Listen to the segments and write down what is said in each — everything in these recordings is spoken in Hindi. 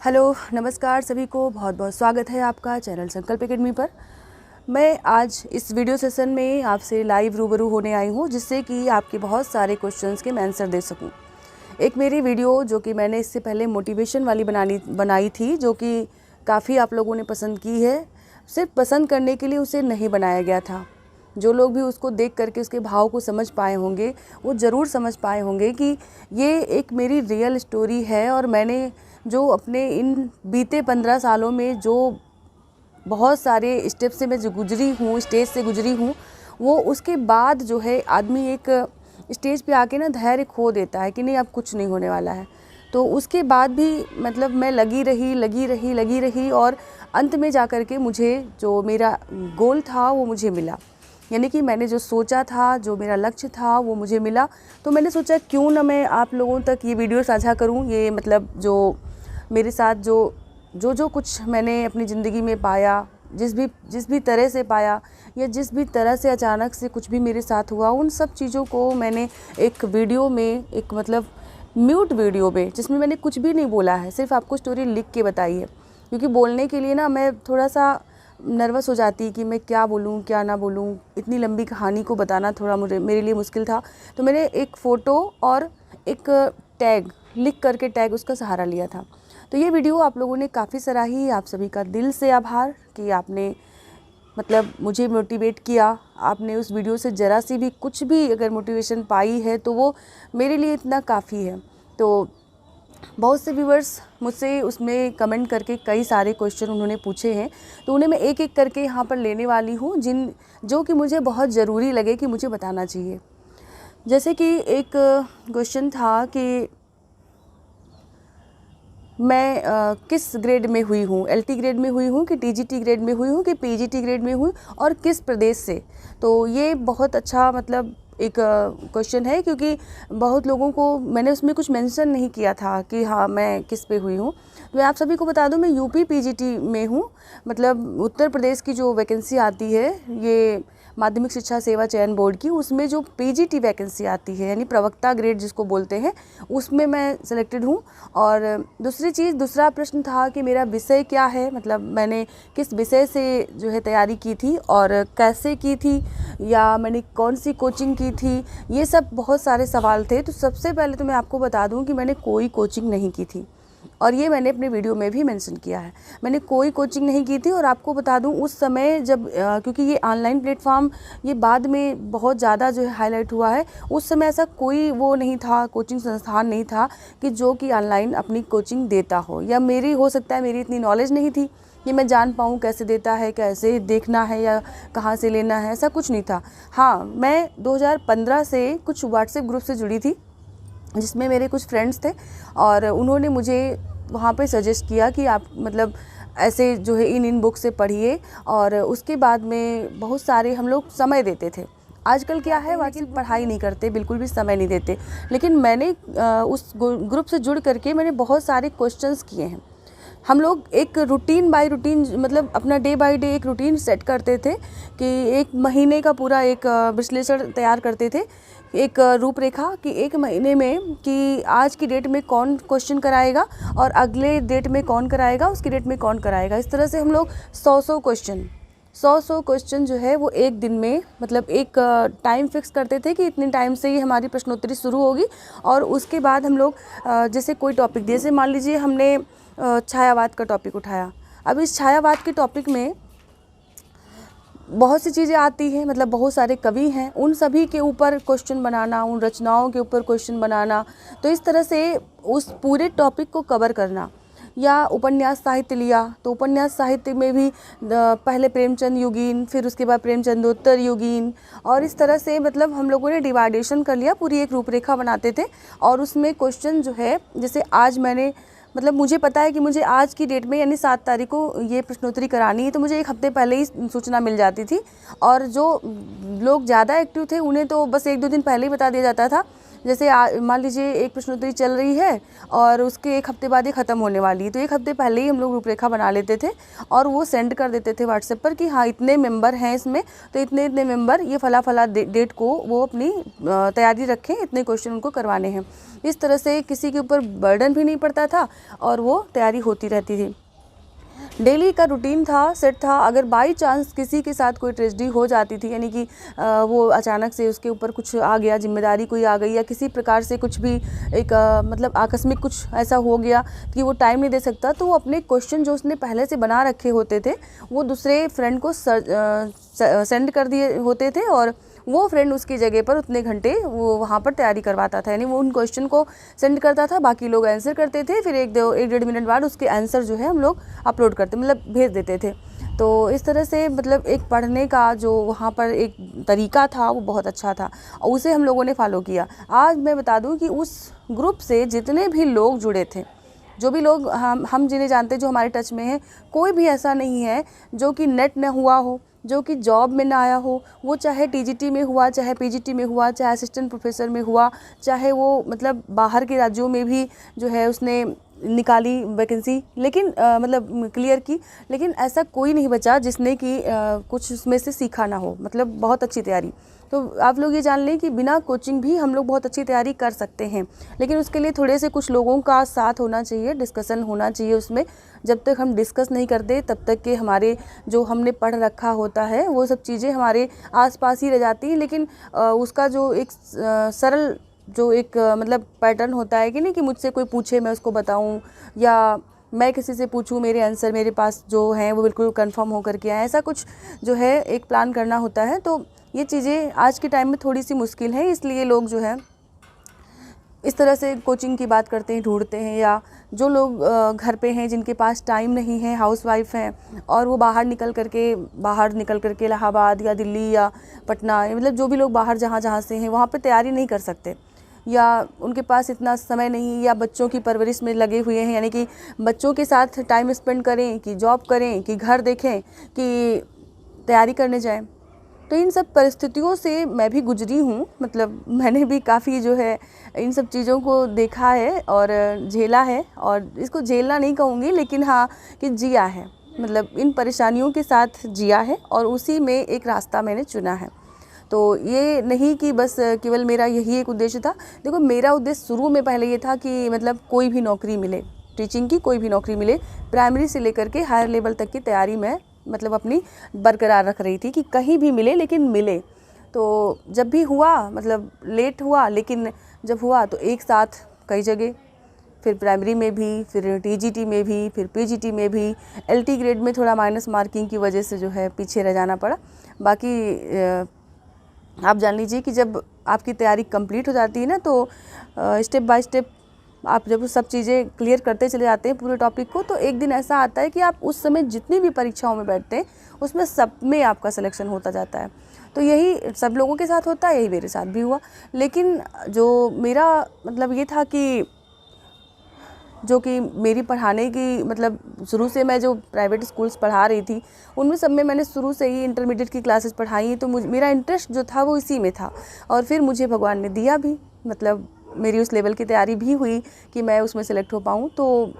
हेलो, नमस्कार सभी को। बहुत बहुत स्वागत है आपका चैनल संकल्प एकेडमी पर। मैं आज इस वीडियो सेशन में आपसे लाइव रूबरू होने आई हूँ, जिससे कि आपके बहुत सारे क्वेश्चंस के मैं आंसर दे सकूँ। एक मेरी वीडियो जो कि मैंने इससे पहले मोटिवेशन वाली बनाई थी, जो कि काफ़ी आप लोगों ने पसंद की है। सिर्फ पसंद करने के लिए उसे नहीं बनाया गया था। जो लोग भी उसको देख करके उसके भाव को समझ पाए होंगे, वो ज़रूर समझ पाए होंगे कि ये एक मेरी रियल स्टोरी है। और मैंने जो अपने इन बीते 15 सालों में जो बहुत सारे स्टेप से मैं जो गुजरी हूँ, स्टेज से गुजरी हूँ, वो उसके बाद जो है आदमी एक स्टेज पे आके ना धैर्य खो देता है कि नहीं, अब कुछ नहीं होने वाला है। तो उसके बाद भी मतलब मैं लगी रही और अंत में जा कर के मुझे जो मेरा गोल था वो मुझे मिला। यानी कि मैंने जो सोचा था, जो मेरा लक्ष्य था, वो मुझे मिला। तो मैंने सोचा क्यों ना मैं आप लोगों तक ये वीडियो साझा करूँ। ये मतलब जो मेरे साथ जो कुछ मैंने अपनी ज़िंदगी में पाया, जिस भी तरह से पाया, या जिस भी तरह से अचानक से कुछ भी मेरे साथ हुआ, उन सब चीज़ों को मैंने एक वीडियो में, एक मतलब म्यूट वीडियो में, जिसमें मैंने कुछ भी नहीं बोला है, सिर्फ आपको स्टोरी लिख के बताई है। क्योंकि बोलने के लिए ना मैं थोड़ा सा नर्वस हो जाती कि मैं क्या बोलूँ क्या ना बोलूँ। इतनी लंबी कहानी को बताना थोड़ा मेरे लिए मुश्किल था। तो मैंने एक फ़ोटो और एक टैग लिख करके टैग उसका सहारा लिया था। तो ये वीडियो आप लोगों ने काफ़ी सराही। आप सभी का दिल से आभार कि आपने मतलब मुझे मोटिवेट किया। आपने उस वीडियो से ज़रा सी भी कुछ भी अगर मोटिवेशन पाई है तो वो मेरे लिए इतना काफ़ी है। तो बहुत से व्यूअर्स मुझसे उसमें कमेंट करके कई सारे क्वेश्चन उन्होंने पूछे हैं, तो उन्हें मैं एक एक करके यहाँ पर लेने वाली हूँ, जो कि मुझे बहुत ज़रूरी लगे कि मुझे बताना चाहिए। जैसे कि एक क्वेश्चन था कि मैं किस ग्रेड में हुई हूँ, एलटी ग्रेड में हुई हूँ कि टीजीटी ग्रेड में हुई हूँ कि पीजीटी ग्रेड में हुई, और किस प्रदेश से। तो ये बहुत अच्छा मतलब एक क्वेश्चन है, क्योंकि बहुत लोगों को मैंने उसमें कुछ मेंशन नहीं किया था कि हाँ मैं किस पे हुई हूँ। तो मैं आप सभी को बता दूँ, मैं यूपी पीजीटी में हूँ। मतलब उत्तर प्रदेश की जो वैकेंसी आती है, ये माध्यमिक शिक्षा सेवा चयन बोर्ड की, उसमें जो पीजीटी वैकेंसी आती है, यानी प्रवक्ता ग्रेड जिसको बोलते हैं, उसमें मैं सिलेक्टेड हूँ। और दूसरा प्रश्न था कि मेरा विषय क्या है, मतलब मैंने किस विषय से जो है तैयारी की थी और कैसे की थी, या मैंने कौन सी कोचिंग की थी। ये सब बहुत सारे सवाल थे। तो सबसे पहले तो मैं आपको बता दूं कि मैंने कोई कोचिंग नहीं की थी, और ये मैंने अपने वीडियो में भी मेंशन किया है। मैंने कोई कोचिंग नहीं की थी। और आपको बता दूं उस समय जब क्योंकि ये ऑनलाइन प्लेटफॉर्म ये बाद में बहुत ज़्यादा जो है हाईलाइट हुआ है, उस समय ऐसा कोई वो नहीं था, कोचिंग संस्थान नहीं था कि जो कि ऑनलाइन अपनी कोचिंग देता हो, या मेरी हो सकता है मेरी इतनी नॉलेज नहीं थी कि मैं जान पाऊँ कैसे देता है, कैसे देखना है, या कहाँ से लेना है। ऐसा कुछ नहीं था। हाँ, मैं 2015 से कुछ व्हाट्सएप ग्रुप से जुड़ी थी, जिसमें मेरे कुछ फ्रेंड्स थे, और उन्होंने मुझे वहाँ पे सजेस्ट किया कि आप मतलब ऐसे जो है इन बुक से पढ़िए। और उसके बाद में बहुत सारे हम लोग समय देते थे। आजकल क्या है, आजकल पढ़ाई नहीं करते, बिल्कुल भी समय नहीं देते। लेकिन मैंने उस ग्रुप से जुड़ करके मैंने बहुत सारे क्वेश्चंस किए हैं। हम लोग एक रूटीन बाय रूटीन, मतलब अपना डे बाय डे एक रूटीन सेट करते थे कि एक महीने का पूरा एक विश्लेषण तैयार करते थे, एक रूपरेखा कि एक महीने में कि आज की डेट में कौन क्वेश्चन कराएगा और अगले डेट में कौन कराएगा, उसकी डेट में कौन कराएगा। इस तरह से हम लोग 100 क्वेश्चन जो है वो एक दिन में, मतलब एक टाइम फिक्स करते थे कि इतने टाइम से ही हमारी प्रश्नोत्तरी शुरू होगी। और उसके बाद हम लोग जैसे कोई टॉपिक, जैसे मान लीजिए हमने छायावाद का टॉपिक उठाया। अब इस छायावाद के टॉपिक में बहुत सी चीज़ें आती हैं, मतलब बहुत सारे कवि हैं, उन सभी के ऊपर क्वेश्चन बनाना, उन रचनाओं के ऊपर क्वेश्चन बनाना। तो इस तरह से उस पूरे टॉपिक को कवर करना। या उपन्यास साहित्य लिया, तो उपन्यास साहित्य में भी पहले प्रेमचंद युगीन, फिर उसके बाद प्रेमचंदोत्तर युगीन, और इस तरह से मतलब हम लोगों ने डिवाइडेशन कर लिया, पूरी एक रूपरेखा बनाते थे। और उसमें क्वेश्चन जो है, जैसे आज मैंने मतलब मुझे पता है कि मुझे आज की डेट में यानी 7 तारीख को ये प्रश्नोत्तरी करानी है, तो मुझे 1 हफ्ते पहले ही सूचना मिल जाती थी। और जो लोग ज़्यादा एक्टिव थे उन्हें तो बस 1-2 दिन पहले ही बता दिया जाता था। जैसे मान लीजिए एक प्रश्नोत्तरी चल रही है और उसके एक हफ्ते बाद ये ख़त्म होने वाली है, तो एक हफ्ते पहले ही हम लोग रूपरेखा बना लेते थे और वो सेंड कर देते थे व्हाट्सएप पर कि हाँ इतने मेंबर हैं इसमें, तो इतने इतने मेंबर ये फला फला डेट को वो अपनी तैयारी रखें, इतने क्वेश्चन उनको करवाने हैं। इस तरह से किसी के ऊपर बर्डन भी नहीं पड़ता था और वो तैयारी होती रहती थी। डेली का रूटीन था, सेट था। अगर बाई चांस किसी के साथ कोई ट्रेजेडी हो जाती थी, यानी कि वो अचानक से उसके ऊपर कुछ आ गया, जिम्मेदारी कोई आ गई या किसी प्रकार से कुछ भी एक मतलब आकस्मिक कुछ ऐसा हो गया कि वो टाइम नहीं दे सकता, तो वो अपने क्वेश्चन जो उसने पहले से बना रखे होते थे वो दूसरे फ्रेंड को सेंड कर दिए होते थे और वो फ्रेंड उसकी जगह पर उतने घंटे वो वहाँ पर तैयारी करवाता था, यानी वो उन क्वेश्चन को सेंड करता था, बाकी लोग आंसर करते थे, फिर एक डेढ़ मिनट बाद उसके आंसर जो है हम लोग अपलोड करते, मतलब भेज देते थे। तो इस तरह से मतलब एक पढ़ने का जो वहाँ पर एक तरीका था वो बहुत अच्छा था और उसे हम लोगों ने फॉलो किया। आज मैं बता दूँ कि उस ग्रुप से जितने भी लोग जुड़े थे, जो भी लोग हम जिन्हें जानते जो हमारे टच में हैं, कोई भी ऐसा नहीं है जो कि नेट न हुआ हो, जो कि जॉब में ना आया हो, वो चाहे टीजीटी में हुआ, चाहे पीजीटी में हुआ, चाहे असिस्टेंट प्रोफेसर में हुआ, चाहे वो मतलब बाहर के राज्यों में भी जो है उसने निकाली वैकेंसी, लेकिन मतलब क्लियर की, लेकिन ऐसा कोई नहीं बचा जिसने कि कुछ उसमें से सीखा ना हो, मतलब बहुत अच्छी तैयारी। तो आप लोग ये जान लें कि बिना कोचिंग भी हम लोग बहुत अच्छी तैयारी कर सकते हैं, लेकिन उसके लिए थोड़े से कुछ लोगों का साथ होना चाहिए, डिस्कशन होना चाहिए उसमें। जब तक हम डिस्कस नहीं करते तब तक के हमारे जो हमने पढ़ रखा होता है वो सब चीज़ें हमारे आसपास ही रह जाती हैं, लेकिन उसका जो एक सरल जो एक मतलब पैटर्न होता है कि नहीं कि मुझसे कोई पूछे मैं उसको बताऊं या मैं किसी से पूछूं मेरे आंसर मेरे पास जो हैं वो बिल्कुल कंफर्म होकर के आए, ऐसा कुछ जो है एक प्लान करना होता है। तो ये चीज़ें आज के टाइम में थोड़ी सी मुश्किल है, इसलिए लोग जो है इस तरह से कोचिंग की बात करते हैं, ढूंढते हैं, या जो लोग घर पे हैं जिनके पास टाइम नहीं है, हाउसवाइफ हैं और वो बाहर निकल करके इलाहाबाद या दिल्ली या पटना, मतलब जो भी लोग बाहर जहाँ से हैं वहाँ पे तैयारी नहीं कर सकते, या उनके पास इतना समय नहीं, या बच्चों की परवरिश में लगे हुए हैं, यानी कि बच्चों के साथ टाइम स्पेंड करें कि जॉब करें कि घर देखें कि तैयारी करने जाएं। तो इन सब परिस्थितियों से मैं भी गुजरी हूँ, मतलब मैंने भी काफ़ी जो है इन सब चीज़ों को देखा है और झेला है, और इसको झेलना नहीं कहूँगी लेकिन हाँ कि जिया है, मतलब इन परेशानियों के साथ जिया है और उसी में एक रास्ता मैंने चुना है। तो ये नहीं कि बस केवल मेरा यही एक उद्देश्य था। देखो मेरा उद्देश्य शुरू में पहले ये था कि मतलब कोई भी नौकरी मिले, टीचिंग की कोई भी नौकरी मिले, प्राइमरी से लेकर के हायर लेवल तक की तैयारी मैं मतलब अपनी बरकरार रख रही थी कि कहीं भी मिले लेकिन मिले। तो जब भी हुआ मतलब लेट हुआ, लेकिन जब हुआ तो एक साथ कई जगह, फिर प्राइमरी में भी, फिर टीजीटी में भी, फिर पीजीटी में भी, एलटी ग्रेड में थोड़ा माइनस मार्किंग की वजह से जो है पीछे रह जाना पड़ा। बाकी आप जान लीजिए कि जब आपकी तैयारी कंप्लीट हो जाती है ना, तो स्टेप बाय स्टेप आप जब सब चीज़ें क्लियर करते चले जाते हैं पूरे टॉपिक को, तो एक दिन ऐसा आता है कि आप उस समय जितनी भी परीक्षाओं में बैठते हैं उसमें सब में आपका सिलेक्शन होता जाता है। तो यही सब लोगों के साथ होता है, यही मेरे साथ भी हुआ। लेकिन जो मेरा मतलब ये था कि जो कि मेरी पढ़ाने की मतलब शुरू से मैं जो प्राइवेट स्कूल्स पढ़ा रही थी उनमें सब में मैंने शुरू से ही इंटरमीडिएट की क्लासेस पढ़ाई, तो मेरा इंटरेस्ट जो था वो इसी में था और फिर मुझे भगवान ने दिया भी, मतलब मेरी उस लेवल की तैयारी भी हुई कि मैं उसमें सेलेक्ट हो पाऊँ। तो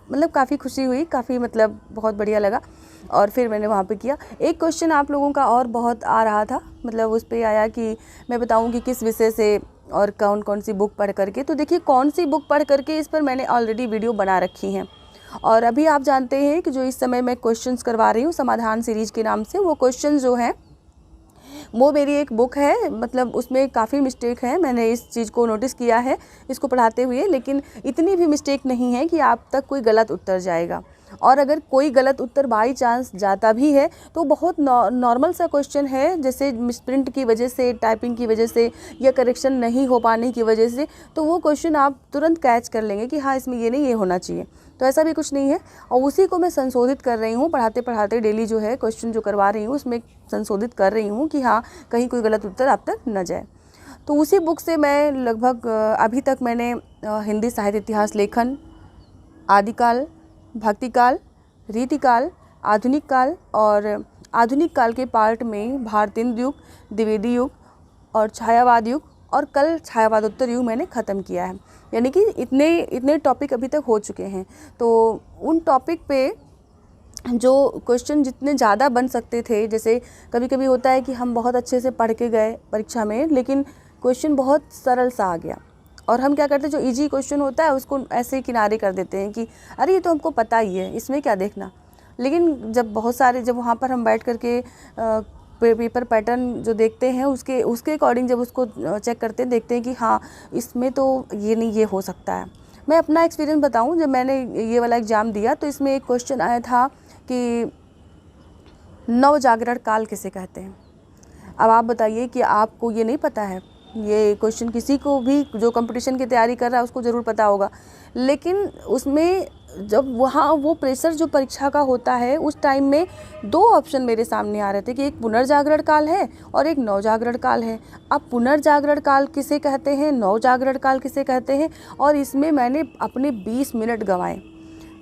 मतलब काफ़ी खुशी हुई, काफ़ी मतलब बहुत बढ़िया लगा और फिर मैंने वहाँ पे किया। एक क्वेश्चन आप लोगों का और बहुत आ रहा था, मतलब उस पर आया कि मैं बताऊँ कि किस विषय से और कौन कौन सी बुक पढ़ करके। तो देखिए कौन सी बुक पढ़ करके इस पर मैंने ऑलरेडी वीडियो बना रखी हैं, और अभी आप जानते हैं कि जो इस समय मैं क्वेश्चंस करवा रही हूँ समाधान सीरीज के नाम से, वो क्वेश्चंस जो हैं वो मेरी एक बुक है, मतलब उसमें काफ़ी मिस्टेक है, मैंने इस चीज़ को नोटिस किया है इसको पढ़ाते हुए, लेकिन इतनी भी मिस्टेक नहीं है कि आप तक कोई गलत उत्तर जाएगा। और अगर कोई गलत उत्तर बाई चांस जाता भी है तो बहुत नॉर्मल सा क्वेश्चन है, जैसे मिसप्रिंट की वजह से, टाइपिंग की वजह से या करेक्शन नहीं हो पाने की वजह से, तो वो क्वेश्चन आप तुरंत कैच कर लेंगे कि हाँ इसमें ये नहीं, ये होना चाहिए। तो ऐसा भी कुछ नहीं है, और उसी को मैं संशोधित कर रही हूँ पढ़ाते पढ़ाते, डेली जो है क्वेश्चन जो करवा रही हूँ उसमें संशोधित कर रही हूँ कि हाँ कहीं कोई गलत उत्तर आप तक न जाए। तो उसी बुक से मैं लगभग अभी तक मैंने हिंदी साहित्य इतिहास लेखन, आदिकाल, भक्तिकाल, रीतिकाल, आधुनिक काल और आधुनिक काल के पार्ट में भारतेंद्र युग, द्विवेदी युग और छायावाद युग और कल छायावाद उत्तर युग मैंने ख़त्म किया है। यानी कि इतने टॉपिक अभी तक हो चुके हैं। तो उन टॉपिक पे जो क्वेश्चन जितने ज़्यादा बन सकते थे, जैसे कभी कभी होता है कि हम बहुत अच्छे से पढ़ के गए परीक्षा में, लेकिन क्वेश्चन बहुत सरल सा आ गया और हम क्या करते हैं, जो इजी क्वेश्चन होता है उसको ऐसे ही किनारे कर देते हैं कि अरे ये तो हमको पता ही है, इसमें क्या देखना। लेकिन जब वहाँ पर हम बैठ करके पेपर पैटर्न जो देखते हैं उसके अकॉर्डिंग जब उसको चेक करते हैं, देखते हैं कि हाँ इसमें तो ये नहीं, ये हो सकता है। मैं अपना एक्सपीरियंस बताऊं, जब मैंने ये वाला एग्ज़ाम दिया तो इसमें एक क्वेश्चन आया था कि नव जागरण काल किसे कहते हैं। अब आप बताइए कि आपको ये नहीं पता है। ये क्वेश्चन किसी को भी जो कंपटीशन की तैयारी कर रहा है उसको ज़रूर पता होगा, लेकिन उसमें जब वहाँ वो प्रेशर जो परीक्षा का होता है उस टाइम में 2 ऑप्शन मेरे सामने आ रहे थे कि एक पुनर्जागरण काल है और एक नवजागरण काल है। अब पुनर्जागरण काल किसे कहते हैं, नवजागरण काल किसे कहते हैं, और इसमें मैंने अपने 20 मिनट गंवाए।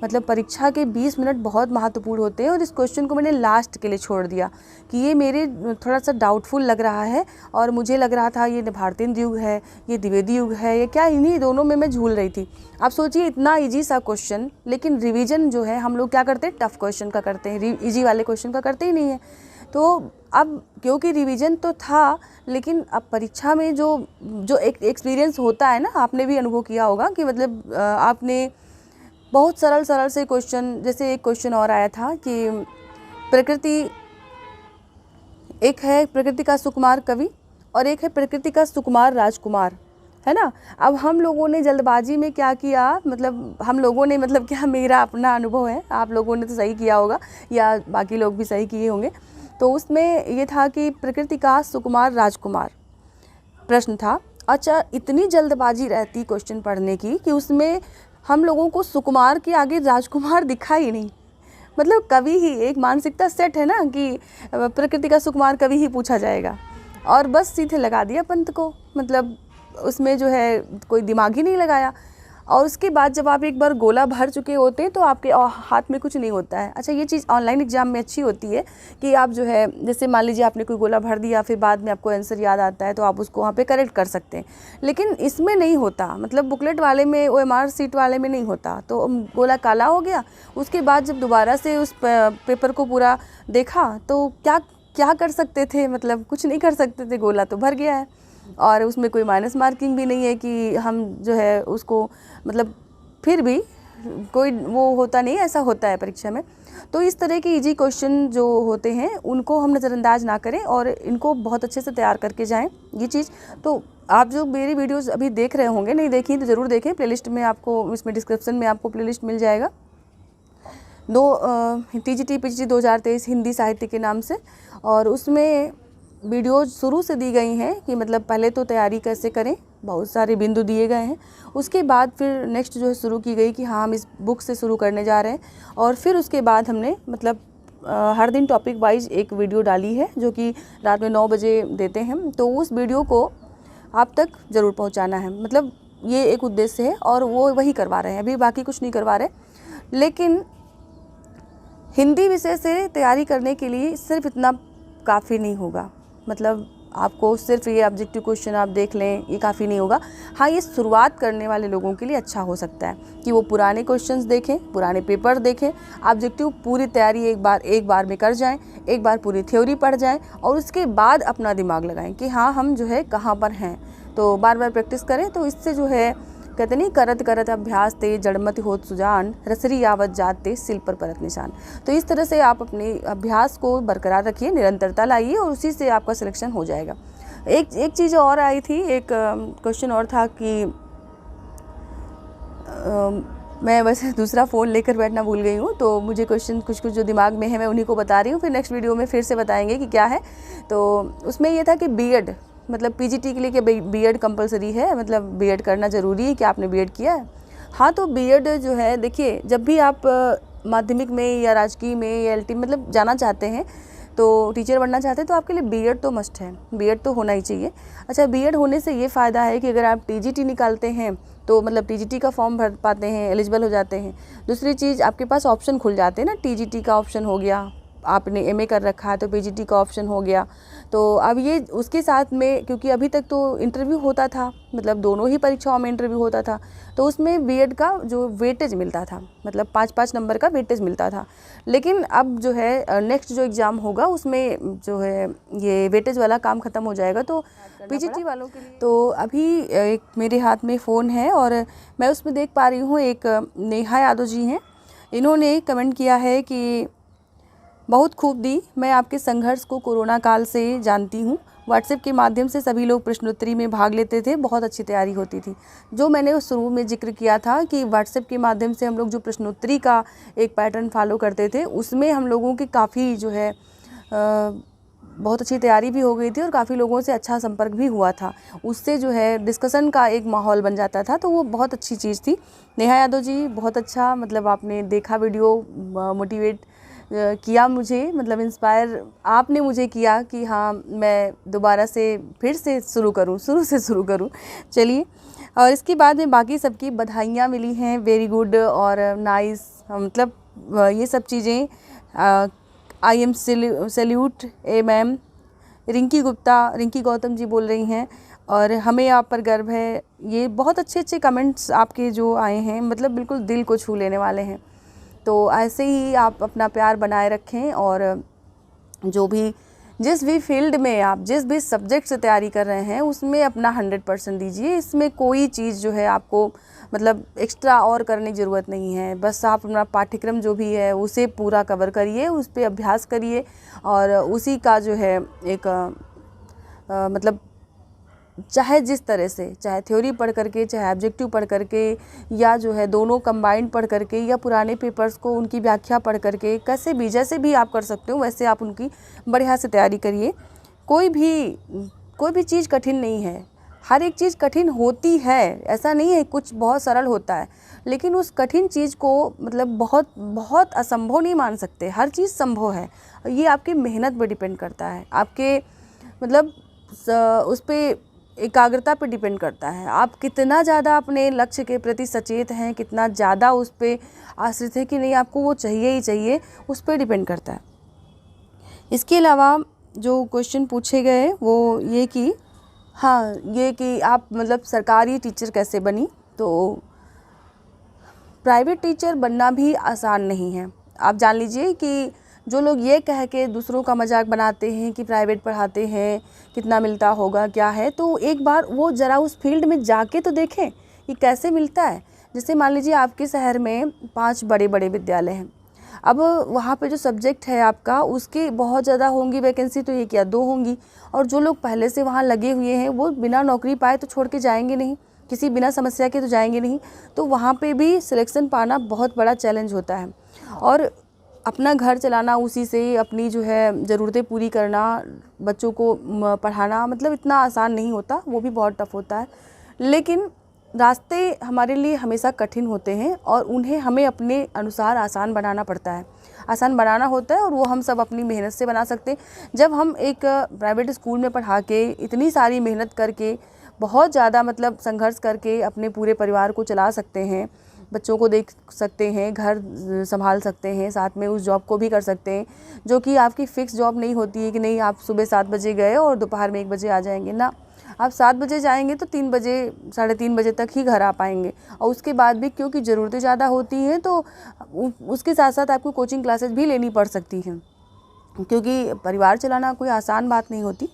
मतलब परीक्षा के 20 मिनट बहुत महत्वपूर्ण होते हैं और इस क्वेश्चन को मैंने लास्ट के लिए छोड़ दिया कि ये मेरे थोड़ा सा डाउटफुल लग रहा है और मुझे लग रहा था ये भारतेंदु युग है, ये द्विवेदी युग है, ये क्या, इन्हीं दोनों में मैं झूल रही थी। आप सोचिए इतना इजी सा क्वेश्चन, लेकिन रिवीजन जो है हम लोग क्या करते हैं, टफ क्वेश्चन का करते हैं, इजी वाले क्वेश्चन का करते ही नहीं है। तो अब क्योंकि रिवीजन तो था, लेकिन अब परीक्षा में जो एक एक्सपीरियंस होता है ना, आपने भी अनुभव किया होगा कि मतलब आपने बहुत सरल से क्वेश्चन, जैसे एक क्वेश्चन और आया था कि एक है प्रकृति का सुकुमार कवि और एक है प्रकृति का सुकुमार राजकुमार, है ना। अब हम लोगों ने जल्दबाजी में क्या किया, मतलब हम लोगों ने मतलब क्या, मेरा अपना अनुभव है, आप लोगों ने तो सही किया होगा या बाकी लोग भी सही किए होंगे। तो उसमें ये था कि प्रकृति का सुकुमार राजकुमार प्रश्न था। अच्छा, इतनी जल्दबाजी रहती क्वेश्चन पढ़ने की कि उसमें हम लोगों को सुकुमार के आगे राजकुमार दिखा ही नहीं। मतलब कवि ही, एक मानसिकता सेट है ना कि प्रकृति का सुकुमार कवि ही पूछा जाएगा, और बस सीधे लगा दिया पंत को। मतलब उसमें जो है कोई दिमाग ही नहीं लगाया। और उसके बाद जब आप एक बार गोला भर चुके होते हैं तो आपके हाथ में कुछ नहीं होता है। अच्छा, ये चीज़ ऑनलाइन एग्जाम में अच्छी होती है कि आप जो है, जैसे मान लीजिए आपने कोई गोला भर दिया, फिर बाद में आपको आंसर याद आता है तो आप उसको वहाँ पे करेक्ट कर सकते हैं, लेकिन इसमें नहीं होता। मतलब बुकलेट वाले में, OMR सीट वाले में नहीं होता। तो गोला काला हो गया, उसके बाद जब दोबारा से उस पेपर को पूरा देखा तो क्या कर सकते थे, मतलब कुछ नहीं कर सकते थे, गोला तो भर गया है और उसमें कोई माइनस मार्किंग भी नहीं है कि हम जो है उसको, मतलब फिर भी कोई वो होता नहीं, ऐसा होता है परीक्षा में। तो इस तरह के इजी क्वेश्चन जो होते हैं उनको हम नज़रअंदाज ना करें और इनको बहुत अच्छे से तैयार करके जाएं। ये चीज़ तो आप जो मेरी वीडियोस अभी देख रहे होंगे, नहीं देखी तो ज़रूर देखें, प्लेलिस्ट में आपको, इसमें डिस्क्रिप्शन में आपको प्लेलिस्ट मिल जाएगा। TGT PGT 2023 हिंदी साहित्य के नाम से, और उसमें वीडियोज शुरू से दी गई हैं कि मतलब पहले तो तैयारी कैसे करें, बहुत सारे बिंदु दिए गए हैं। उसके बाद फिर नेक्स्ट जो है शुरू की गई कि हाँ हम इस बुक से शुरू करने जा रहे हैं, और फिर उसके बाद हमने मतलब हर दिन टॉपिक वाइज एक वीडियो डाली है जो कि रात में 9 बजे देते हैं। तो उस वीडियो को आप तक ज़रूर पहुंचाना है, मतलब ये एक उद्देश्य है और वो वही करवा रहे हैं, अभी बाकी कुछ नहीं करवा रहे। लेकिन हिंदी विषय से तैयारी करने के लिए सिर्फ इतना काफ़ी नहीं होगा। मतलब आपको सिर्फ ये ऑब्जेक्टिव क्वेश्चन आप देख लें, ये काफ़ी नहीं होगा। हाँ, ये शुरुआत करने वाले लोगों के लिए अच्छा हो सकता है कि वो पुराने क्वेश्चंस देखें, पुराने पेपर देखें, ऑब्जेक्टिव पूरी तैयारी एक बार में कर जाएं, एक बार पूरी थ्योरी पढ़ जाएं और उसके बाद अपना दिमाग लगाएं कि हाँ हम जो है कहाँ पर हैं। तो बार बार प्रैक्टिस करें, तो इससे जो है कहते नहीं, करत करत अभ्यास ते जड़मति होत सुजान, रसरी यावत जाते सिल पर परत निशान। तो इस तरह से आप अपने अभ्यास को बरकरार रखिए, निरंतरता लाइए और उसी से आपका सिलेक्शन हो जाएगा। एक चीज़ और आई थी, एक क्वेश्चन और था कि मैं वैसे दूसरा फ़ोन लेकर बैठना भूल गई हूँ, तो मुझे क्वेश्चन कुछ जो दिमाग में है मैं उन्हीं को बता रही हूँ, फिर नेक्स्ट वीडियो में फिर से बताएंगे कि क्या है। तो उसमें ये था कि बीएड, मतलब PGT के लिए क्या बीएड कंपलसरी है, मतलब बीएड करना ज़रूरी है, कि आपने बीएड किया है। हाँ, तो बीएड जो है, देखिए जब भी आप माध्यमिक में या राजकीय में या LT मतलब जाना चाहते हैं, तो टीचर बनना चाहते हैं, तो आपके लिए बीएड तो मस्ट है, बीएड तो होना ही चाहिए। अच्छा, बीएड होने से ये फ़ायदा है कि अगर आप TGT निकालते हैं तो मतलब TGT का फॉर्म भर पाते हैं, एलिजिबल हो जाते हैं। दूसरी चीज़, आपके पास ऑप्शन खुल जाते हैं ना, TGT का ऑप्शन हो गया, आपने MA कर रखा है तो PGT का ऑप्शन हो गया। तो अब ये उसके साथ में, क्योंकि अभी तक तो इंटरव्यू होता था, मतलब दोनों ही परीक्षाओं में इंटरव्यू होता था, तो उसमें बीएड का जो वेटेज मिलता था, मतलब 5-5 नंबर का वेटेज मिलता था। लेकिन अब जो है नेक्स्ट जो एग्ज़ाम होगा उसमें जो है ये वेटेज वाला काम ख़त्म हो जाएगा, तो पीजीटी वालों के लिए। तो अभी एक मेरे हाथ में फ़ोन है और मैं उसमें देख पा रही हूँ एक नेहा यादव जी हैं। इन्होंने कमेंट किया है कि बहुत खूब दी, मैं आपके संघर्ष को कोरोना काल से जानती हूँ। व्हाट्सएप के माध्यम से सभी लोग प्रश्नोत्तरी में भाग लेते थे, बहुत अच्छी तैयारी होती थी। जो मैंने उस शुरू में जिक्र किया था कि व्हाट्सएप के माध्यम से हम लोग जो प्रश्नोत्तरी का एक पैटर्न फॉलो करते थे, उसमें हम लोगों की काफ़ी जो है बहुत अच्छी तैयारी भी हो गई थी और काफ़ी लोगों से अच्छा संपर्क भी हुआ था। उससे जो है डिस्कशन का एक माहौल बन जाता था, तो वो बहुत अच्छी चीज़ थी। नेहा यादव जी, बहुत अच्छा, मतलब आपने देखा वीडियो, मोटिवेट किया मुझे, मतलब इंस्पायर आपने मुझे किया कि हाँ मैं दोबारा से फिर से शुरू करूँ। चलिए, और इसके बाद में बाकी सबकी बधाइयाँ मिली हैं, वेरी गुड और नाइस, मतलब ये सब चीज़ें। I am salute a ma'am. Rinki Gautam ji बोल रही हैं और हमें आप पर गर्व है। ये बहुत अच्छे कमेंट्स आपके जो आए हैं, मतलब बिल्कुल दिल को छू लेने वाले हैं। तो ऐसे ही आप अपना प्यार बनाए रखें और जो भी जिस भी फील्ड में आप जिस भी सब्जेक्ट से तैयारी कर रहे हैं उसमें अपना 100% दीजिए। इसमें कोई चीज़ जो है आपको मतलब एक्स्ट्रा और करने की ज़रूरत नहीं है। बस आप अपना पाठ्यक्रम जो भी है उसे पूरा कवर करिए, उस पर अभ्यास करिए और उसी का जो है एक मतलब चाहे जिस तरह से, चाहे थ्योरी पढ़ करके, चाहे ऑब्जेक्टिव पढ़ करके, या जो है दोनों कंबाइंड पढ़ करके, या पुराने पेपर्स को उनकी व्याख्या पढ़ करके, कैसे भी जैसे भी आप कर सकते हो वैसे आप उनकी बढ़िया से तैयारी करिए। कोई भी चीज़ कठिन नहीं है, हर एक चीज़ कठिन होती है, ऐसा नहीं है कुछ बहुत सरल होता है, लेकिन उस कठिन चीज़ को मतलब बहुत असंभव नहीं मान सकते। हर चीज़ संभव है, ये आपकी मेहनत पर डिपेंड करता है, आपके मतलब उस पर एकाग्रता पे डिपेंड करता है। आप कितना ज़्यादा अपने लक्ष्य के प्रति सचेत हैं, कितना ज़्यादा उस पर आश्रित है कि नहीं आपको वो चाहिए ही चाहिए, उस पर डिपेंड करता है। इसके अलावा जो क्वेश्चन पूछे गए वो ये कि हाँ, ये कि आप मतलब सरकारी टीचर कैसे बनी, तो प्राइवेट टीचर बनना भी आसान नहीं है। आप जान लीजिए कि जो लोग ये कह के दूसरों का मजाक बनाते हैं कि प्राइवेट पढ़ाते हैं, कितना मिलता होगा, क्या है, तो एक बार वो ज़रा उस फील्ड में जाके तो देखें कि कैसे मिलता है। जैसे मान लीजिए आपके शहर में 5 बड़े विद्यालय हैं, अब वहाँ पे जो सब्जेक्ट है आपका उसकी बहुत ज़्यादा होंगी वैकेंसी, तो 1 या 2 होंगी, और जो लोग पहले से वहाँ लगे हुए हैं वो बिना नौकरी पाए तो छोड़ के जाएंगे नहीं, किसी बिना समस्या के तो जाएंगे नहीं, तो वहाँ पे भी सिलेक्शन पाना बहुत बड़ा चैलेंज होता है। और अपना घर चलाना, उसी से अपनी जो है ज़रूरतें पूरी करना, बच्चों को पढ़ाना, मतलब इतना आसान नहीं होता, वो भी बहुत टफ होता है। लेकिन रास्ते हमारे लिए हमेशा कठिन होते हैं और उन्हें हमें अपने अनुसार आसान बनाना पड़ता है, आसान बनाना होता है, और वो हम सब अपनी मेहनत से बना सकते हैं। जब हम एक प्राइवेट स्कूल में पढ़ा के इतनी सारी मेहनत करके, बहुत ज़्यादा मतलब संघर्ष करके अपने पूरे परिवार को चला सकते हैं, बच्चों को देख सकते हैं, घर संभाल सकते हैं, साथ में उस जॉब को भी कर सकते हैं जो कि आपकी फ़िक्स जॉब नहीं होती है कि नहीं आप सुबह 7 बजे गए और दोपहर में 1 बजे आ जाएंगे ना, आप 7 बजे जाएंगे तो 3 बजे 3:30 बजे तक ही घर आ पाएंगे। और उसके बाद भी क्योंकि ज़रूरतें ज़्यादा होती हैं तो उसके साथ साथ आपको कोचिंग क्लासेस भी लेनी पड़ सकती हैं, क्योंकि परिवार चलाना कोई आसान बात नहीं होती।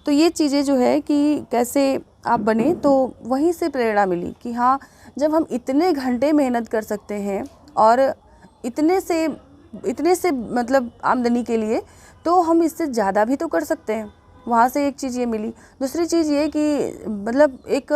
तो ये चीज़ें जो है कि कैसे आप बने, तो वहीं से प्रेरणा मिली कि हाँ, जब हम इतने घंटे मेहनत कर सकते हैं और इतने से मतलब आमदनी के लिए, तो हम इससे ज़्यादा भी तो कर सकते हैं। वहाँ से एक चीज़ ये मिली। दूसरी चीज़ ये कि मतलब एक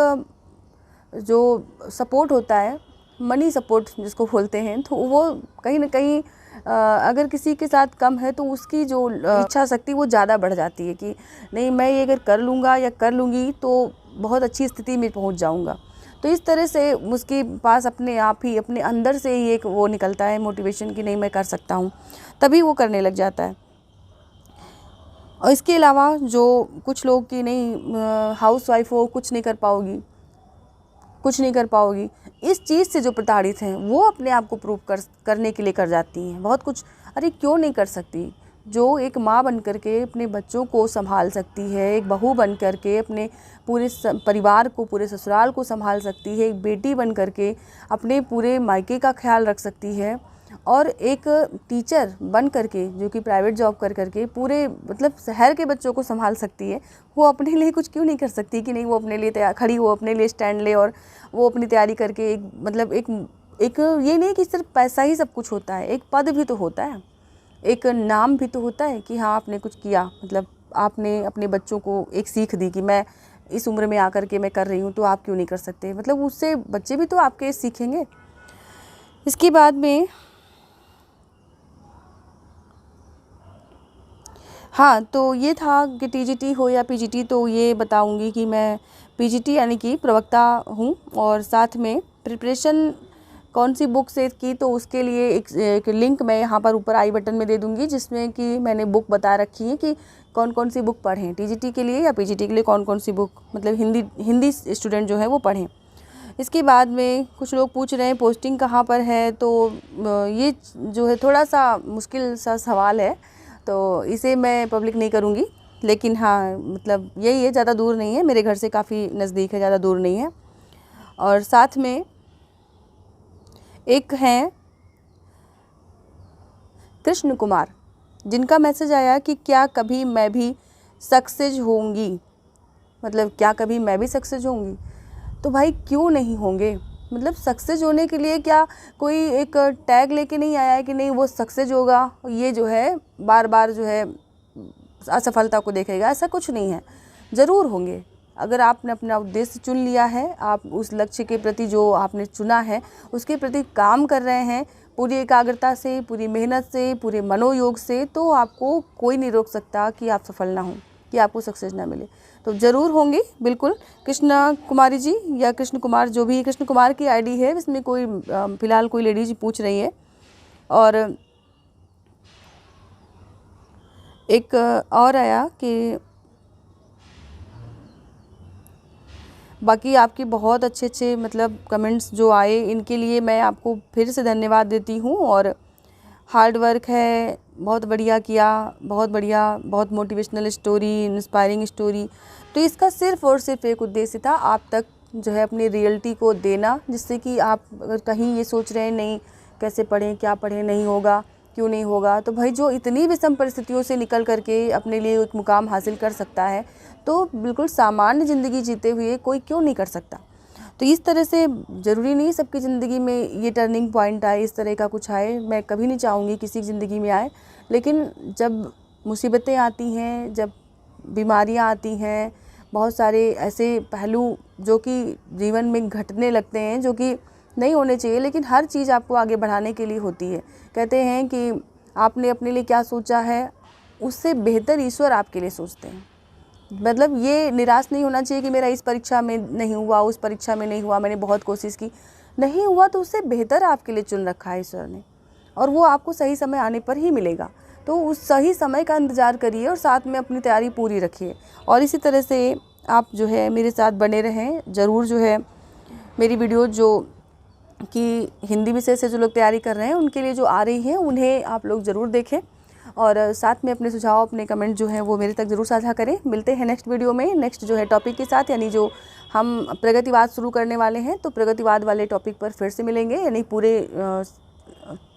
जो सपोर्ट होता है, मनी सपोर्ट जिसको बोलते हैं, तो वो कहीं ना कहीं अगर किसी के साथ कम है तो उसकी जो इच्छा शक्ति वो ज़्यादा बढ़ जाती है कि नहीं, मैं ये अगर कर लूँगा या कर लूँगी तो बहुत अच्छी स्थिति में पहुँच जाऊँगा। तो इस तरह से उसके पास अपने आप ही अपने अंदर से ही एक वो निकलता है मोटिवेशन कि नहीं मैं कर सकता हूँ, तभी वो करने लग जाता है। और इसके अलावा जो कुछ लोग कि नहीं हाउसवाइफ हो, कुछ नहीं कर पाओगी, इस चीज़ से जो प्रताड़ित हैं वो अपने आप को प्रूव करने के लिए कर जाती हैं बहुत कुछ। अरे क्यों नहीं कर सकती, जो एक माँ बन कर के अपने बच्चों को संभाल सकती है, एक बहू बन कर के अपने पूरे परिवार को, पूरे ससुराल को संभाल सकती है, एक बेटी बन कर के अपने पूरे मायके का ख्याल रख सकती है, और एक टीचर बन कर के जो कि प्राइवेट जॉब कर कर के पूरे मतलब शहर के बच्चों को संभाल सकती है, वो अपने लिए कुछ क्यों नहीं कर सकती कि नहीं वो अपने लिए तैयार खड़ी हो, अपने लिए स्टैंड ले और वो अपनी तैयारी करके एक मतलब एक ये नहीं कि सिर्फ पैसा ही सब कुछ होता है, एक पद भी तो होता है, एक नाम भी तो होता है कि हाँ आपने कुछ किया, मतलब आपने अपने बच्चों को एक सीख दी कि मैं इस उम्र में आकर के मैं कर रही हूँ तो आप क्यों नहीं कर सकते, मतलब उससे बच्चे भी तो आपके सीखेंगे। इसके बाद में हाँ, तो ये था कि टीजीटी हो या पीजीटी, तो ये बताऊंगी कि मैं पीजीटी यानी कि प्रवक्ता हूँ, और साथ में प्रिपरेशन कौन सी बुक से की तो उसके लिए एक लिंक मैं यहाँ पर ऊपर आई बटन में दे दूँगी, जिसमें कि मैंने बुक बता रखी है कि कौन कौन सी बुक पढ़ें टीजीटी के लिए या पीजीटी के लिए, कौन कौन सी बुक मतलब हिंदी स्टूडेंट जो है वो पढ़ें। इसके बाद में कुछ लोग पूछ रहे हैं पोस्टिंग कहाँ पर है, तो ये जो है थोड़ा सा मुश्किल सा सवाल है, तो इसे मैं पब्लिक नहीं करूँगी, लेकिन हाँ मतलब यही है, ज़्यादा दूर नहीं है, मेरे घर से काफ़ी नज़दीक है, ज़्यादा दूर नहीं है। और साथ में एक हैं कृष्ण कुमार, जिनका मैसेज आया कि क्या कभी मैं भी सक्सेस होंगी, मतलब क्या कभी मैं भी सक्सेस होंगी, तो भाई क्यों नहीं होंगे, मतलब सक्सेस होने के लिए क्या कोई एक टैग लेके नहीं आया है कि नहीं वो सक्सेस होगा, ये जो है बार बार जो है असफलता को देखेगा, ऐसा कुछ नहीं है, ज़रूर होंगे। अगर आपने अपना उद्देश्य चुन लिया है, आप उस लक्ष्य के प्रति जो आपने चुना है उसके प्रति काम कर रहे हैं पूरी एकाग्रता से, पूरी मेहनत से, पूरे मनोयोग से, तो आपको कोई नहीं रोक सकता कि आप सफल ना हों, कि आपको सक्सेस ना मिले, तो ज़रूर होंगी बिल्कुल। कृष्णा कुमारी जी या कृष्ण कुमार, जो भी कृष्ण कुमार की आईडी है, इसमें कोई फ़िलहाल कोई लेडीज पूछ रही है। और एक और आया कि बाकी आपकी बहुत अच्छे मतलब कमेंट्स जो आए, इनके लिए मैं आपको फिर से धन्यवाद देती हूँ। और हार्ड वर्क है, बहुत बढ़िया किया, बहुत बढ़िया, बहुत मोटिवेशनल स्टोरी, इंस्पायरिंग स्टोरी, तो इसका सिर्फ़ और सिर्फ एक उद्देश्य था आप तक जो है अपनी रियलिटी को देना, जिससे कि आप अगर कहीं ये सोच रहे हैं नहीं कैसे पढ़ें, क्या पढ़ें, नहीं होगा, क्यों नहीं होगा, तो भाई जो इतनी विषम परिस्थितियों से निकल करके अपने लिए एक मुकाम हासिल कर सकता है, तो बिल्कुल सामान्य ज़िंदगी जीते हुए कोई क्यों नहीं कर सकता। तो इस तरह से ज़रूरी नहीं सबकी ज़िंदगी में ये टर्निंग पॉइंट आए, इस तरह का कुछ आए, मैं कभी नहीं चाहूँगी किसी की ज़िंदगी में आए, लेकिन जब मुसीबतें आती हैं, जब बीमारियाँ आती हैं, बहुत सारे ऐसे पहलू जो कि जीवन में घटने लगते हैं जो कि नहीं होने चाहिए, लेकिन हर चीज़ आपको आगे बढ़ाने के लिए होती है। कहते हैं कि आपने अपने लिए क्या सोचा है उससे बेहतर ईश्वर आपके लिए सोचते हैं। मतलब ये निराश नहीं होना चाहिए कि मेरा इस परीक्षा में नहीं हुआ, उस परीक्षा में नहीं हुआ, मैंने बहुत कोशिश की, नहीं हुआ तो उससे बेहतर आपके लिए चुन रखा है ईश्वर ने, और वो आपको सही समय आने पर ही मिलेगा। तो उस सही समय का इंतज़ार करिए और साथ में अपनी तैयारी पूरी रखिए, और इसी तरह से आप जो है मेरे साथ बने रहें। ज़रूर जो है मेरी वीडियो जो कि हिंदी विषय से जो लोग तैयारी कर रहे हैं उनके लिए जो आ रही है, उन्हें आप लोग ज़रूर देखें, और साथ में अपने सुझाव, अपने कमेंट जो हैं वो मेरे तक ज़रूर साझा करें। मिलते हैं नेक्स्ट वीडियो में, नेक्स्ट जो है टॉपिक के साथ, यानी जो हम प्रगतिवाद शुरू करने वाले हैं, तो प्रगतिवाद वाले टॉपिक पर फिर से मिलेंगे, यानी पूरे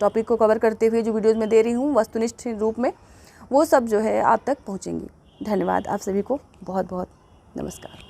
टॉपिक को कवर करते हुए जो वीडियोज़ मैं दे रही हूँ वस्तुनिष्ठ रूप में, वो सब जो है आप तक पहुँचेंगी। धन्यवाद आप सभी को, बहुत बहुत नमस्कार।